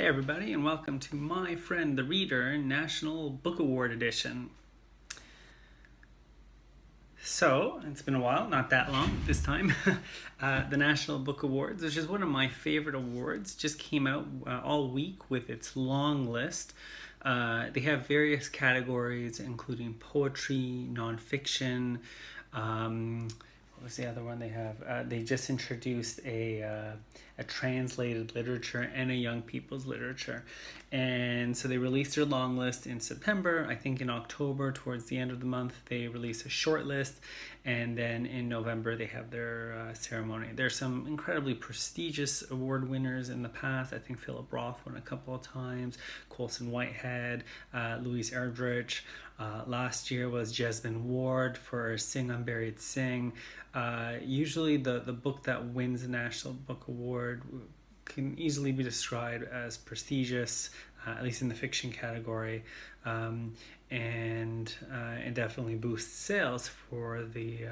Hey everybody, and welcome to My Friend the Reader National Book Award Edition. So, it's been a while, not that long this time. The National Book Awards, which is one of my favorite awards, just came out all week with its long list. They have various categories, including poetry, nonfiction. What was the other one they have? They just introduced a translated literature and a young people's literature. And so they released their long list in September. I think in October, towards the end of the month, they release a short list. And then in November, they have their ceremony. There's some incredibly prestigious award winners in the past. I think Philip Roth won a couple of times, Colson Whitehead, Louise Erdrich. Last year was Jesmyn Ward for Sing Unburied Sing. Usually the book that wins the National Book Award can easily be described as prestigious, at least in the fiction category, and it definitely boosts sales for the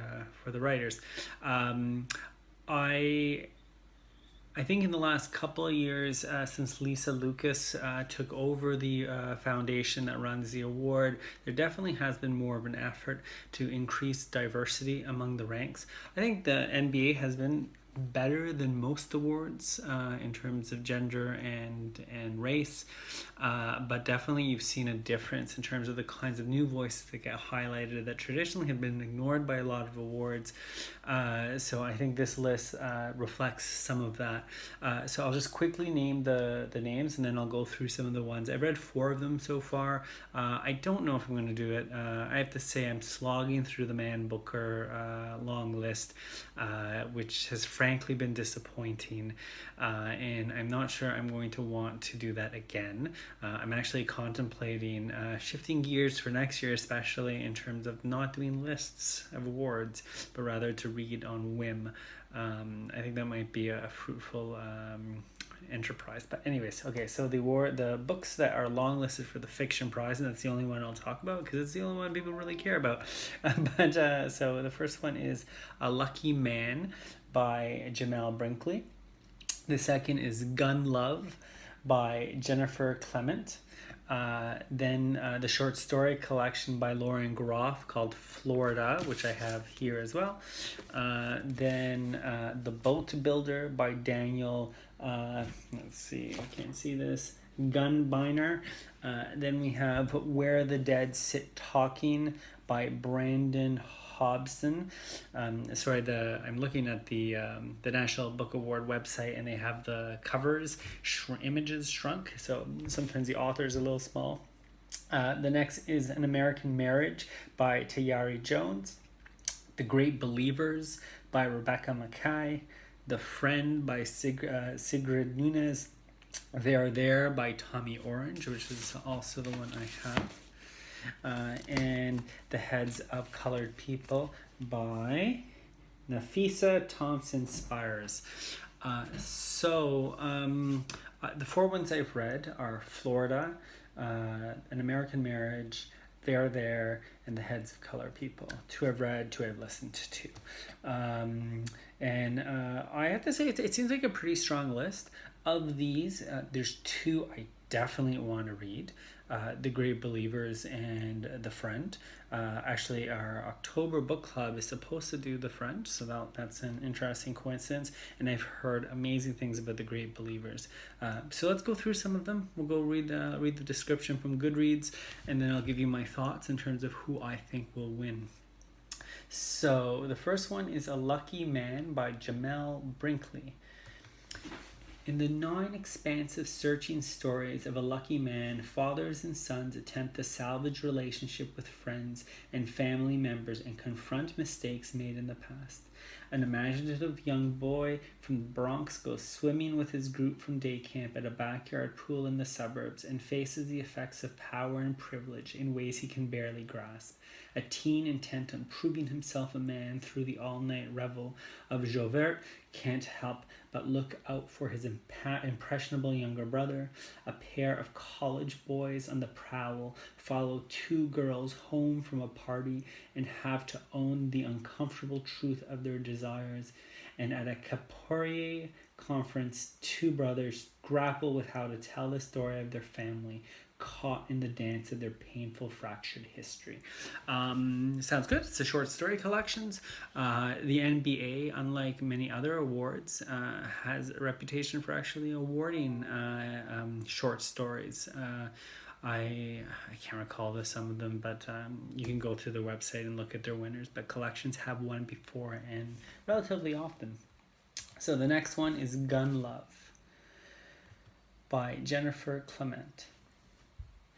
writers. I think in the last couple of years, since Lisa Lucas took over the foundation that runs the award, there definitely has been more of an effort to increase diversity among the ranks. I think the NBA has been better than most awards in terms of gender and race, but definitely you've seen a difference in terms of the kinds of new voices that get highlighted that traditionally have been ignored by a lot of awards. So I think this list reflects some of that. So I'll just quickly name the names, and then I'll go through some of the ones. I've read 4 of them so far. I don't know if I'm going to do it. I have to say I'm slogging through the Man Booker long list, which has frankly been disappointing, and I'm not sure I'm going to want to do that again. I'm actually contemplating shifting gears for next year, especially in terms of not doing lists of awards, but rather to read on whim. I think that might be a fruitful enterprise. But anyways, okay, so the books that are long listed for the fiction prize, and that's the only one I'll talk about because it's the only one people really care about. So the first one is A Lucky Man by Jamel Brinkley. The second is Gun Love by Jennifer Clement. Then the short story collection by Lauren Groff called Florida, which I have here as well. Then The Boatbuilder by Daniel, let's see, I can't see this, Gumbiner. Then we have Where the Dead Sit Talking by Brandon Hobson. I'm looking at the National Book Award website, and they have the covers images shrunk, so sometimes the author is a little small. The next is An American Marriage by Tayari Jones. The Great Believers by Rebecca Makkai. The Friend by Sigrid Nunez. They Are There by Tommy Orange, which is also the one I have. And The Heads of Colored People by Nafissa Thompson-Spires. The 4 ones I've read are Florida, An American Marriage, They Are There, and The Heads of Colored People. 2 I've read, 2 I've listened to. I have to say, it seems like a pretty strong list. Of these, there's 2 I definitely want to read. The Great Believers and The Friend. Actually, our October book club is supposed to do The Friend, so that's an interesting coincidence, and I've heard amazing things about The Great Believers. So let's go through some of them. We'll go read the description from Goodreads, and then I'll give you my thoughts in terms of who I think will win. So the first one is A Lucky Man by Jamel Brinkley. In the 9 expansive, searching stories of a lucky man, fathers and sons attempt to salvage relationship with friends and family members and confront mistakes made in the past. An imaginative young boy from the Bronx goes swimming with his group from day camp at a backyard pool in the suburbs and faces the effects of power and privilege in ways he can barely grasp. A teen intent on proving himself a man through the all-night revel of Jouvert can't help but look out for his impressionable younger brother. A pair of college boys on the prowl follow two girls home from a party and have to own the uncomfortable truth of their desires. And at a Capoeira conference, two brothers grapple with how to tell the story of their family, caught in the dance of their painful fractured history. Sounds good. It's a short story collections. The NBA, unlike many other awards, has a reputation for actually awarding short stories. I can't recall some of them, but you can go to their website and look at their winners. But collections have won before and relatively often. So the next one is Gun Love by Jennifer Clement.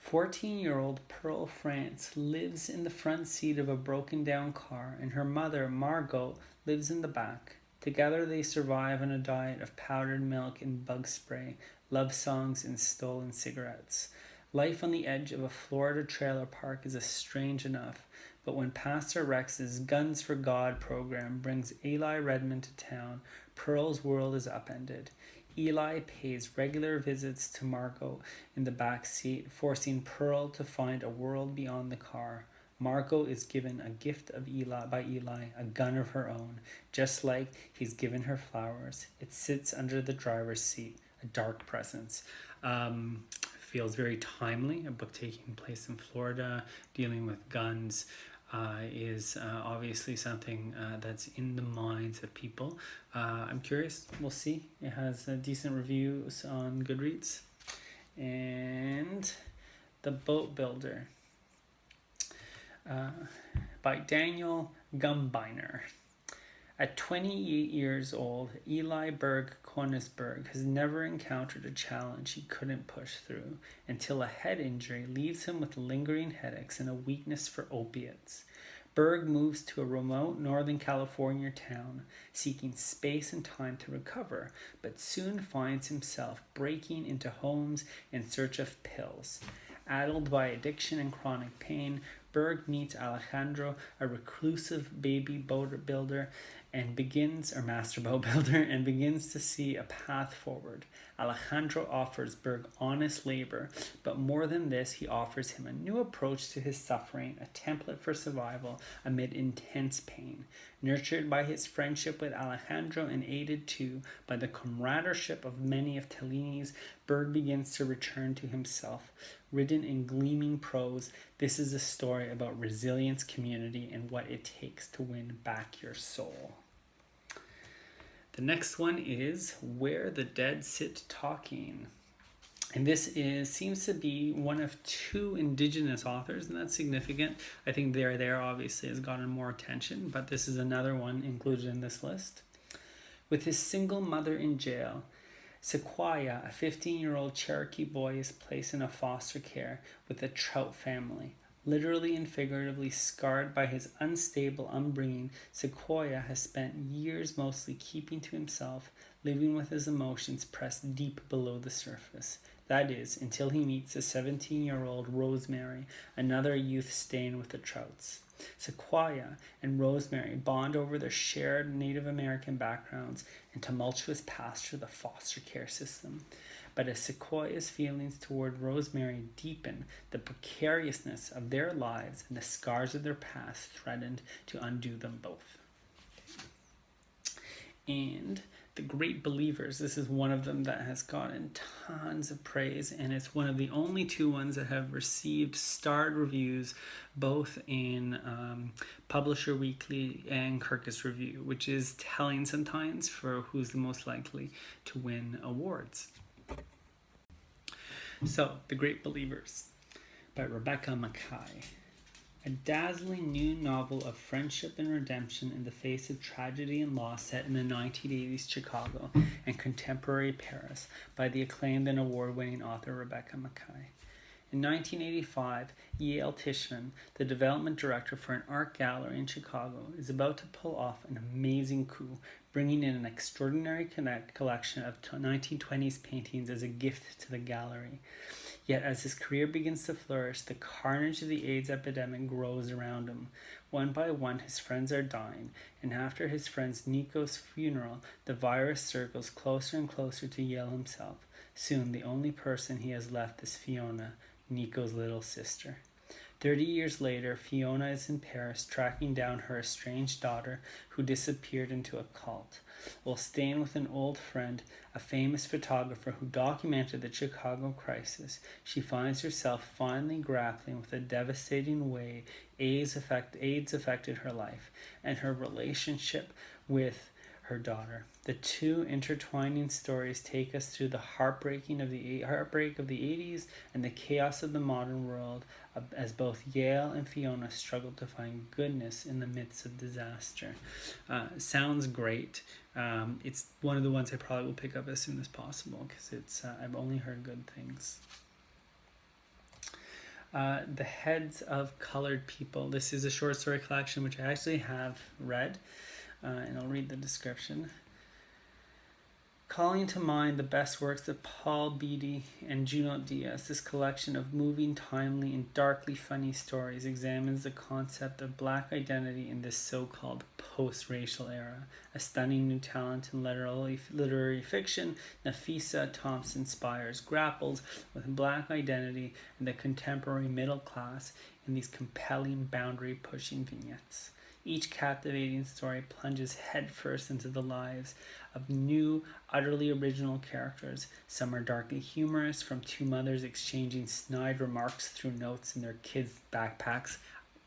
14-year-old Pearl France lives in the front seat of a broken-down car, and her mother, Margot, lives in the back. Together they survive on a diet of powdered milk and bug spray, love songs, and stolen cigarettes. Life on the edge of a Florida trailer park is strange enough, but when Pastor Rex's Guns for God program brings Eli Redmond to town, Pearl's world is upended. Eli pays regular visits to Margot in the back seat, forcing Pearl to find a world beyond the car. Margot is given a gift by Eli, a gun of her own, just like he's given her flowers. It sits under the driver's seat, a dark presence. Feels very timely. A book taking place in Florida, dealing with guns, is obviously something that's in the minds of people. I'm curious. We'll see. It has decent reviews on Goodreads. And The Boatbuilder by Daniel Gumbiner. At 28 years old, Eli Berg Koenigsberg has never encountered a challenge he couldn't push through until a head injury leaves him with lingering headaches and a weakness for opiates. Berg moves to a remote Northern California town, seeking space and time to recover, but soon finds himself breaking into homes in search of pills. Addled by addiction and chronic pain, Berg meets Alejandro, a reclusive boatbuilder, and begins to see a path forward. Alejandro offers Berg honest labor, but more than this, he offers him a new approach to his suffering, a template for survival amid intense pain. Nurtured by his friendship with Alejandro and aided too by the comradeship of many of Tellini's, Berg begins to return to himself. Written in gleaming prose, this is a story about resilience, community, and what it takes to win back your soul. The next one is Where the Dead Sit Talking. And this seems to be one of two Indigenous authors, and that's significant. I think There obviously has gotten more attention, but this is another one included in this list. With his single mother in jail, Sequoia, a 15-year-old Cherokee boy, is placed in a foster care with the Trout family. Literally and figuratively scarred by his unstable upbringing, Sequoia has spent years mostly keeping to himself, living with his emotions pressed deep below the surface. That is, until he meets a 17-year-old Rosemary, another youth staying with the Trouts. Sequoia and Rosemary bond over their shared Native American backgrounds and tumultuous past through the foster care system. But as Sequoia's feelings toward Rosemary deepen, the precariousness of their lives and the scars of their past threatened to undo them both. And The Great Believers, this is one of them that has gotten tons of praise, and it's one of the only two ones that have received starred reviews both in Publisher Weekly and Kirkus Review, which is telling sometimes for who's the most likely to win awards. So, The Great Believers by Rebecca Makkai. A dazzling new novel of friendship and redemption in the face of tragedy and loss set in the 1980s Chicago and contemporary Paris by the acclaimed and award-winning author Rebecca Makkai. In 1985, Yale Tishman, the development director for an art gallery in Chicago, is about to pull off an amazing coup, bringing in an extraordinary collection of 1920s paintings as a gift to the gallery. Yet as his career begins to flourish, the carnage of the AIDS epidemic grows around him. One by one, his friends are dying, and after his friend Nico's funeral, the virus circles closer and closer to Yale himself. Soon, the only person he has left is Fiona, Nico's little sister. 30 years later, Fiona is in Paris tracking down her estranged daughter who disappeared into a cult. While staying with an old friend, a famous photographer who documented the Chicago crisis, she finds herself finally grappling with the devastating way AIDS affected her life and her relationship with her daughter. The two intertwining stories take us through the heartbreak of the 80s and the chaos of the modern world, as both Yale and Fiona struggle to find goodness in the midst of disaster. Sounds great. It's one of the ones I probably will pick up as soon as possible because it's I've only heard good things. The Heads of Colored People. This is a short story collection which I actually have read, and I'll read the description. Calling to mind the best works of Paul Beatty and Junot Diaz, this collection of moving, timely, and darkly funny stories examines the concept of black identity in this so-called post-racial era. A stunning new talent in literary fiction, Nafissa Thompson-Spires grapples with black identity and the contemporary middle class in these compelling, boundary-pushing vignettes. Each captivating story plunges headfirst into the lives of new, utterly original characters. Some are darkly humorous, from two mothers exchanging snide remarks through notes in their kids' backpacks.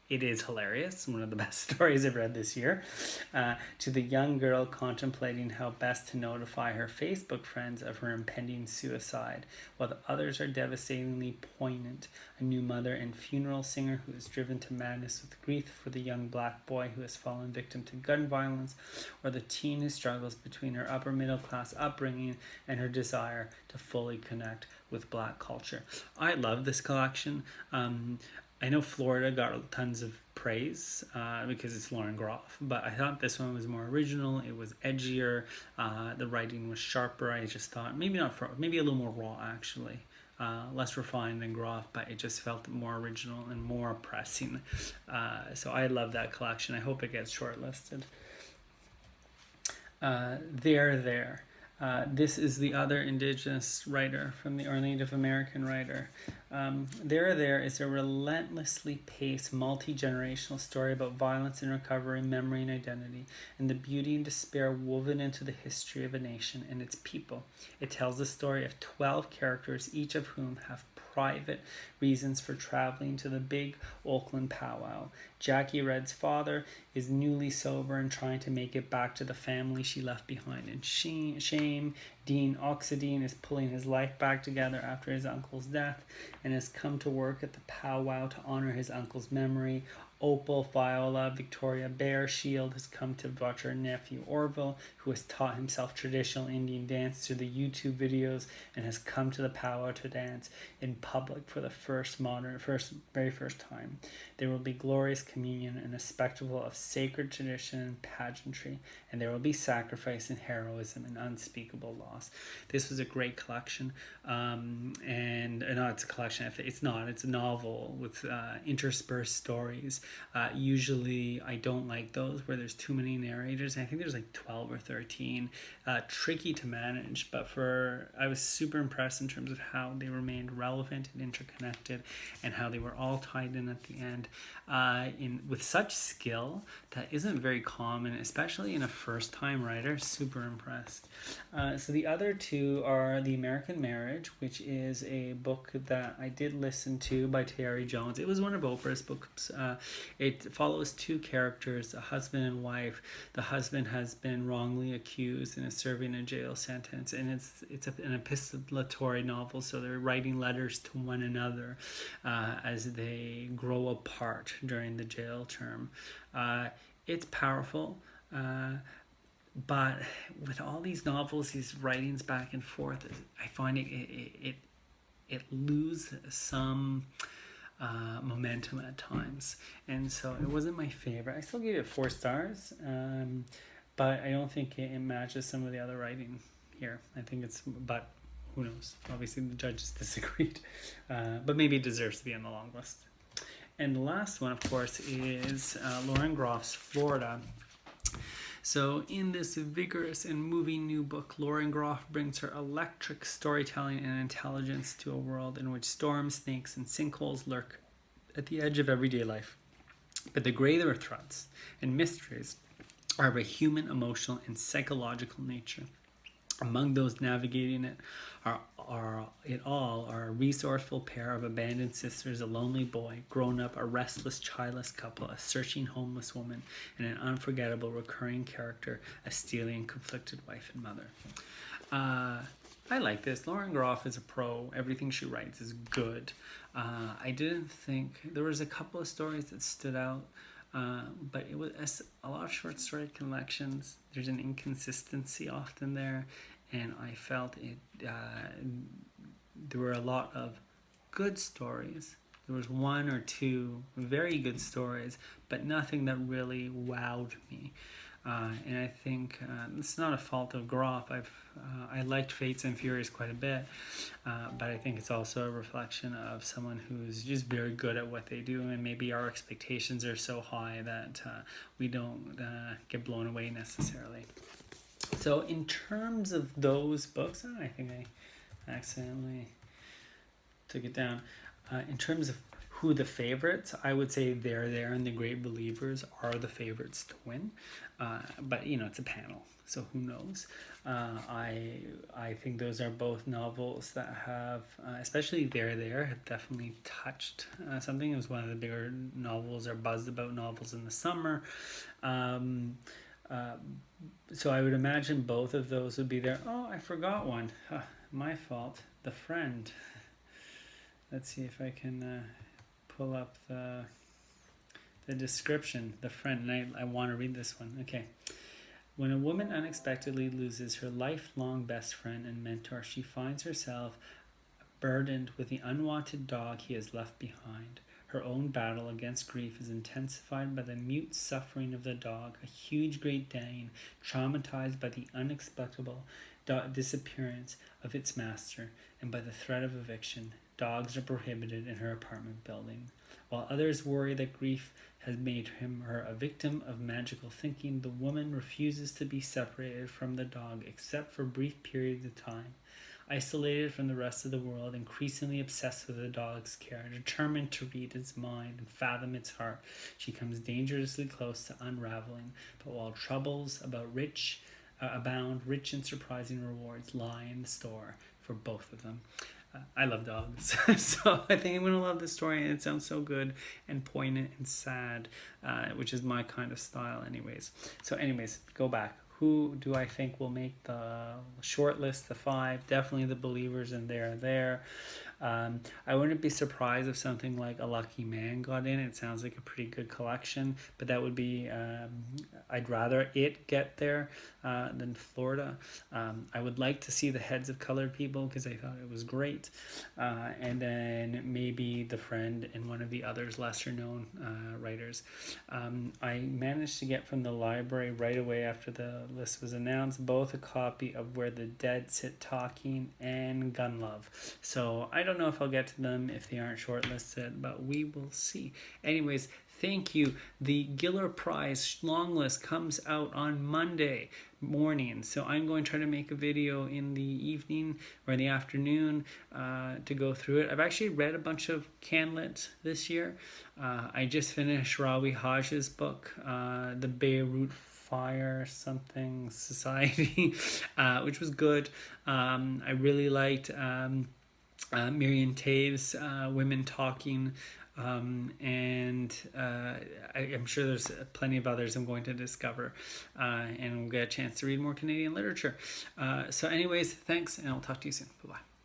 It is hilarious, one of the best stories I've read this year, to the young girl contemplating how best to notify her Facebook friends of her impending suicide, while the others are devastatingly poignant. A new mother and funeral singer who is driven to madness with grief for the young black boy who has fallen victim to gun violence, or the teen who struggles between her upper middle class upbringing and her desire to fully connect with black culture. I love this collection. I know Florida got tons of praise because it's Lauren Groff, but I thought this one was more original. It was edgier. The writing was sharper. I just thought maybe a little more raw actually, less refined than Groff, but it just felt more original and more pressing. So I love that collection. I hope it gets shortlisted. There. This is the other Indigenous writer or Native American writer. There is a relentlessly paced, multi-generational story about violence and recovery, memory and identity, and the beauty and despair woven into the history of a nation and its people. It tells the story of 12 characters, each of whom have private reasons for traveling to the big Oakland powwow. Jackie Red's father is newly sober and trying to make it back to the family she left behind in shame. Dean Oxidine is pulling his life back together after his uncle's death and has come to work at the powwow to honor his uncle's memory. Opal, Viola, Victoria Bear Shield has come to watch her nephew Orville, who has taught himself traditional Indian dance through the YouTube videos and has come to the powwow to dance in public for the very first time. There will be glorious communion and a spectacle of sacred tradition and pageantry, and there will be sacrifice and heroism and unspeakable loss. This was a great collection, and no, it's a collection. It's a novel with interspersed stories. Usually I don't like those where there's too many narrators. I think there's like 12 or 13. Tricky to manage, but I was super impressed in terms of how they remained relevant and interconnected and how they were all tied in at the end with such skill that isn't very common, especially in a first-time writer. Super impressed. So the other two are The American Marriage, which is a book that I did listen to by Tayari Jones. It was one of Oprah's books. It follows two characters, a husband and wife. The husband has been wrongly accused and is serving a jail sentence, and it's an epistolatory novel, so they're writing letters to one another as they grow apart during the jail term. It's powerful, but with all these novels, these writings back and forth, I find it it lose some momentum at times, and so it wasn't my favorite. I still gave it 4 stars, but I don't think it matches some of the other writing here. I think it's, but who knows? Obviously the judges disagreed, but maybe it deserves to be on the long list. And the last one, of course, is Lauren Groff's Florida. So in this vigorous and moving new book, Lauren Groff brings her electric storytelling and intelligence to a world in which storms, snakes, and sinkholes lurk at the edge of everyday life. But the greater threats and mysteries are of a human, emotional, and psychological nature. Among those navigating it are a resourceful pair of abandoned sisters, a lonely boy, grown up, a restless, childless couple, a searching homeless woman, and an unforgettable recurring character, a steely and conflicted wife and mother. I like this. Lauren Groff is a pro. Everything she writes is good. I didn't think, there was a couple of stories that stood out, but it was a lot of short story collections. There's an inconsistency often there, and I felt it. There were a lot of good stories. There was 1 or 2 very good stories, but nothing that really wowed me. And I think it's not a fault of Groff. I liked Fates and Furies quite a bit, but I think it's also a reflection of someone who's just very good at what they do, and maybe our expectations are so high that we don't get blown away necessarily. So in terms of those books, I think I accidentally took it down. In terms of who the favorites, I would say They're There and The Great Believers are the favorites to win. But, you know, it's a panel, so who knows? I think those are both novels that have, especially They're There, have definitely touched something. It was one of the bigger novels or buzzed about novels in the summer. So I would imagine both of those would be there. Oh, I forgot one. My fault. The Friend. Let's see if I can pull up the description. The Friend, and I want to read this one. Okay. When a woman unexpectedly loses her lifelong best friend and mentor, she finds herself burdened with the unwanted dog he has left behind. Her own battle against grief is intensified by the mute suffering of the dog, a huge Great Dane, traumatized by the unexpected disappearance of its master and by the threat of eviction. Dogs are prohibited in her apartment building. While others worry that grief has made her a victim of magical thinking, the woman refuses to be separated from the dog except for brief periods of time. Isolated from the rest of the world, increasingly obsessed with the dog's care, determined to read its mind and fathom its heart, she comes dangerously close to unraveling. But while troubles abound, rich and surprising rewards lie in store for both of them. I love dogs, so I think I'm going to love this story, and it sounds so good and poignant and sad, which is my kind of style anyways. So anyways, go back. Who do I think will make the short list, the 5? Definitely The Believers and They're There. I wouldn't be surprised if something like A Lucky Man got in. It sounds like a pretty good collection, but that would be, I'd rather it get there than Florida. I would like to see The Heads of Colored People because I thought it was great. And then maybe The Friend and one of the others lesser known writers. I managed to get from the library right away after the list was announced both a copy of Where the Dead Sit Talking and Gun Love. So I don't know if I'll get to them if they aren't shortlisted, but we will see. Anyways, thank you. The Giller Prize long list comes out on Monday morning, so I'm going to try to make a video in the evening or in the afternoon to go through it. I've actually read a bunch of Canlit this year. I just finished Rawi Haj's book, The Beirut Fire something Society, which was good. I really liked Miriam Tave's Women Talking, and I'm sure there's plenty of others I'm going to discover, and we'll get a chance to read more Canadian literature. So anyways, thanks, and I'll talk to you soon. Bye-bye.